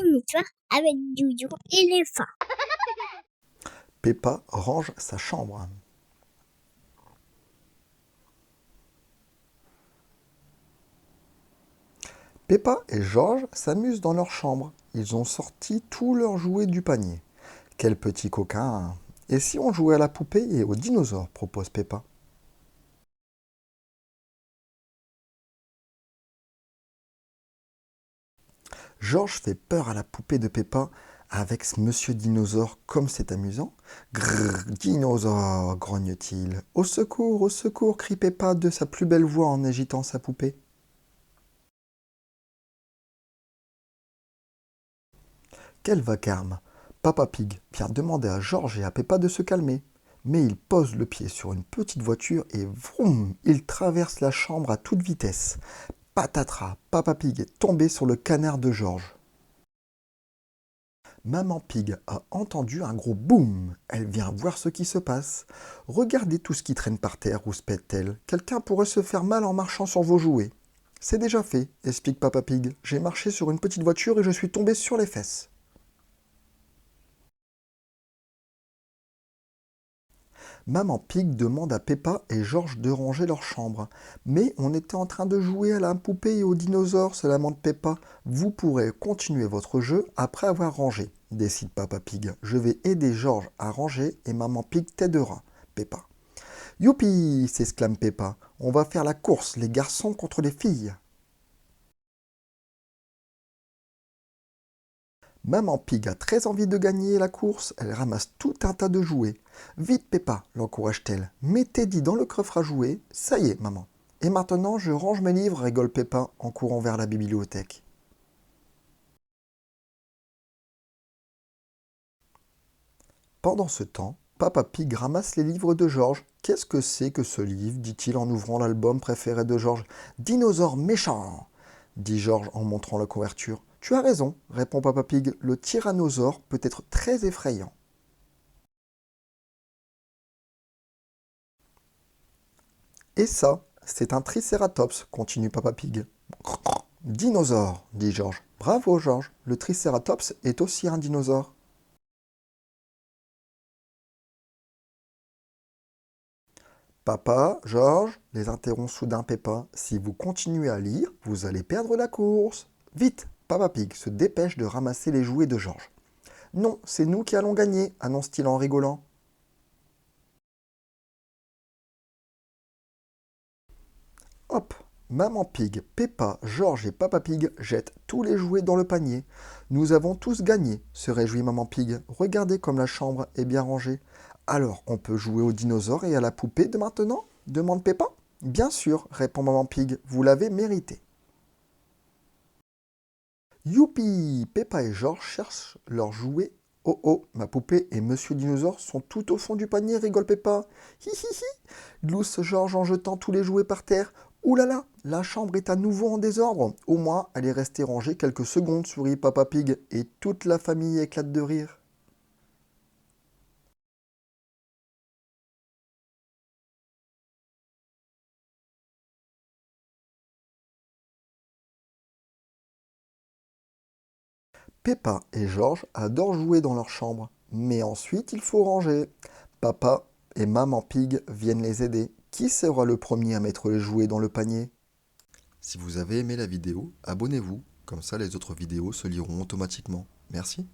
une histoire avec Doudou éléphant. Peppa range sa chambre. Peppa et Georges s'amusent dans leur chambre. Ils ont sorti tous leurs jouets du panier. Quel petit coquin! Et si on jouait à la poupée et aux dinosaures, propose Peppa. Georges fait peur à la poupée de Peppa avec ce monsieur dinosaure comme c'est amusant. Grrr, dinosaure, grogne-t-il. Au secours, crie Peppa de sa plus belle voix en agitant sa poupée. Quel vacarme! Papa Pig vient demander à Georges et à Peppa de se calmer. Mais il pose le pied sur une petite voiture et vroom, il traverse la chambre à toute vitesse. Patatras, Papa Pig est tombé sur le canard de Georges. Maman Pig a entendu un gros boum. Elle vient voir ce qui se passe. Regardez tout ce qui traîne par terre, rouspète-t-elle. Quelqu'un pourrait se faire mal en marchant sur vos jouets. C'est déjà fait, explique Papa Pig. J'ai marché sur une petite voiture et je suis tombé sur les fesses. Maman Pig demande à Peppa et Georges de ranger leur chambre. Mais on était en train de jouer à la poupée et aux dinosaures, se lamente Peppa. Vous pourrez continuer votre jeu après avoir rangé, décide Papa Pig. Je vais aider Georges à ranger et Maman Pig t'aidera, Peppa. Youpi, s'exclame Peppa. On va faire la course, les garçons contre les filles. Maman Pig a très envie de gagner la course, elle ramasse tout un tas de jouets. Vite Peppa, l'encourage-t-elle. Mets Teddy dans le coffre à jouets. Ça y est, maman. Et maintenant, je range mes livres, rigole Peppa en courant vers la bibliothèque. Pendant ce temps, Papa Pig ramasse les livres de Georges. Qu'est-ce que c'est que ce livre dit-il en ouvrant l'album préféré de Georges. Dinosaure méchant, dit Georges en montrant la couverture. Tu as raison, répond Papa Pig. Le tyrannosaure peut être très effrayant. Et ça, c'est un tricératops, continue Papa Pig. Dinosaure, dit Georges. Bravo Georges, le tricératops est aussi un dinosaure. Papa, Georges, les interrompt soudain Peppa, si vous continuez à lire, vous allez perdre la course. Vite, Papa Pig se dépêche de ramasser les jouets de Georges. Non, c'est nous qui allons gagner, annonce-t-il en rigolant. Hop, Maman Pig, Peppa, Georges et Papa Pig jettent tous les jouets dans le panier. Nous avons tous gagné, se réjouit Maman Pig. Regardez comme la chambre est bien rangée. Alors, on peut jouer aux dinosaures et à la poupée de maintenant demande Peppa. Bien sûr, répond Maman Pig, vous l'avez mérité. Youpi! Peppa et Georges cherchent leurs jouets. Oh oh, ma poupée et Monsieur Dinosaure sont tout au fond du panier, rigole Peppa. Hi hi hi! Glousse Georges en jetant tous les jouets par terre. Ouh là là, la chambre est à nouveau en désordre. Au moins, elle est restée rangée quelques secondes, sourit Papa Pig, et toute la famille éclate de rire. Peppa et Georges adorent jouer dans leur chambre, mais ensuite il faut ranger. Papa et Maman Pig viennent les aider. Qui sera le premier à mettre les jouets dans le panier? Si vous avez aimé la vidéo, abonnez-vous, comme ça les autres vidéos se liront automatiquement. Merci.